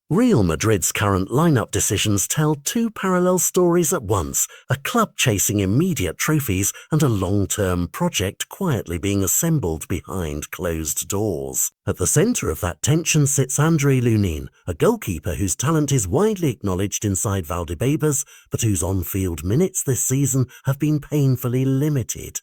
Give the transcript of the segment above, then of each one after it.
Real Madrid's current lineup decisions tell two parallel stories at once, a club chasing immediate trophies and a long-term project quietly being assembled behind closed doors. At the centre of that tension sits Lunin, a goalkeeper whose talent is widely acknowledged inside Valdebebas, but whose on-field minutes this season have been painfully limited.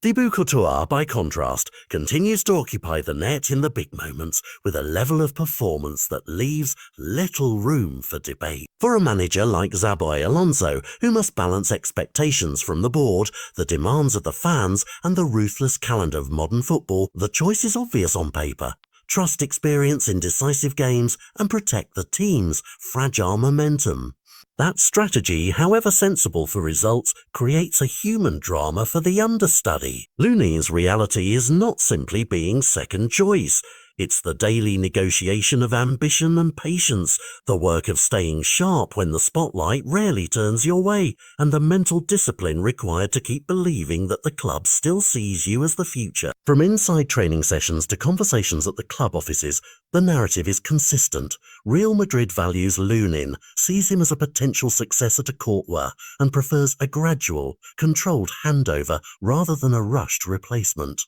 Courtois, by contrast, continues to occupy the net in the big moments with a level of performance that leaves little room for debate. For a manager like Xabi Alonso, who must balance expectations from the board, the demands of the fans, and the ruthless calendar of modern football, the choice is obvious on paper. Trust experience in decisive games and protect the team's fragile momentum. That strategy, however sensible for results, creates a human drama for the understudy. Lunin's reality is not simply being second choice. It's the daily negotiation of ambition and patience, the work of staying sharp when the spotlight rarely turns your way, and the mental discipline required to keep believing that the club still sees you as the future. From inside training sessions to conversations at the club offices, the narrative is consistent. Real Madrid values Lunin, sees him as a potential successor to Courtois, and prefers a gradual, controlled handover rather than a rushed replacement.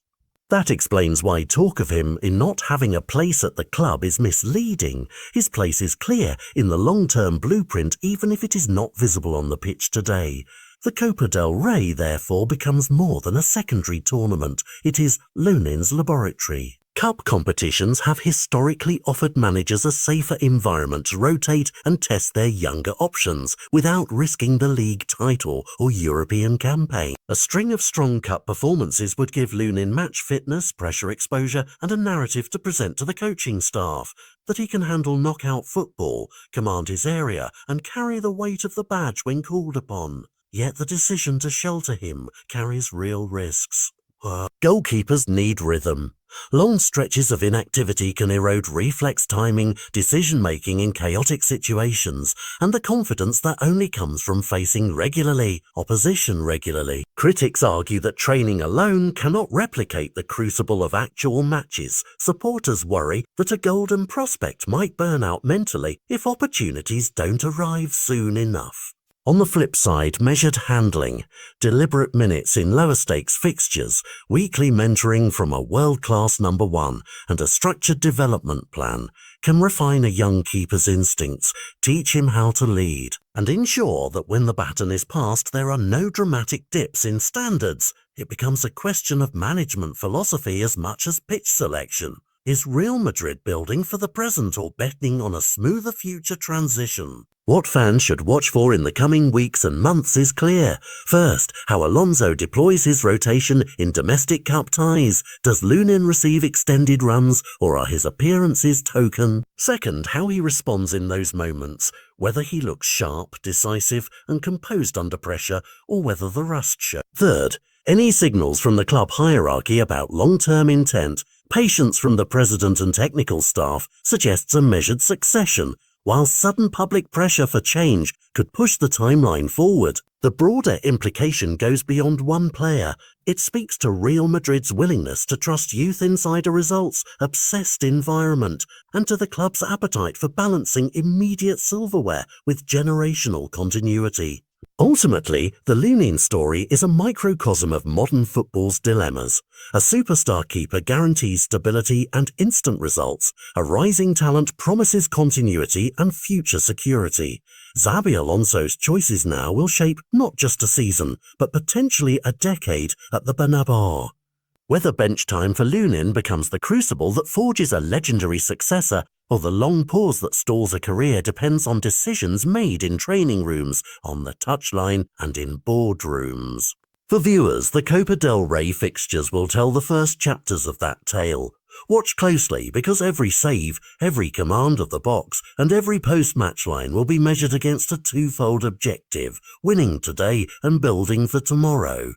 That explains why talk of him in not having a place at the club is misleading. His place is clear in the long-term blueprint, even if it is not visible on the pitch today. The Copa del Rey, therefore, becomes more than a secondary tournament. It is Lunin's laboratory. Cup competitions have historically offered managers a safer environment to rotate and test their younger options without risking the league title or European campaign. A string of strong cup performances would give Lunin match fitness, pressure exposure, and a narrative to present to the coaching staff that he can handle knockout football, command his area, and carry the weight of the badge when called upon. Yet the decision to shelter him carries real risks. Goalkeepers need rhythm. Long stretches of inactivity can erode reflex timing, decision-making in chaotic situations, and the confidence that only comes from facing opposition regularly. Critics argue that training alone cannot replicate the crucible of actual matches. Supporters worry that a golden prospect might burn out mentally if opportunities don't arrive soon enough. On the flip side, measured handling, deliberate minutes in lower-stakes fixtures, weekly mentoring from a world-class number one, and a structured development plan can refine a young keeper's instincts, teach him how to lead, and ensure that when the baton is passed there are no dramatic dips in standards. It becomes a question of management philosophy as much as pitch selection. Is Real Madrid building for the present or betting on a smoother future transition? What fans should watch for in the coming weeks and months is clear. First, how Alonso deploys his rotation in domestic cup ties. Does Lunin receive extended runs, or are his appearances token? Second, how he responds in those moments, whether he looks sharp, decisive, and composed under pressure, or whether the rust shows. Third, any signals from the club hierarchy about long-term intent. Patience from the president and technical staff suggests a measured succession, while sudden public pressure for change could push the timeline forward. The broader implication goes beyond one player. It speaks to Real Madrid's willingness to trust youth inside a results-obsessed environment, and to the club's appetite for balancing immediate silverware with generational continuity. Ultimately, the Lunin story is a microcosm of modern football's dilemmas. A superstar keeper guarantees stability and instant results. A rising talent promises continuity and future security. Xabi Alonso's choices now will shape not just a season, but potentially a decade at the Bernabeu. Whether bench time for Lunin becomes the crucible that forges a legendary successor, or the long pause that stalls a career depends on decisions made in training rooms, on the touchline, and in boardrooms. For viewers, the Copa del Rey fixtures will tell the first chapters of that tale. Watch closely, because every save, every command of the box, and every post-match line will be measured against a twofold objective: winning today and building for tomorrow.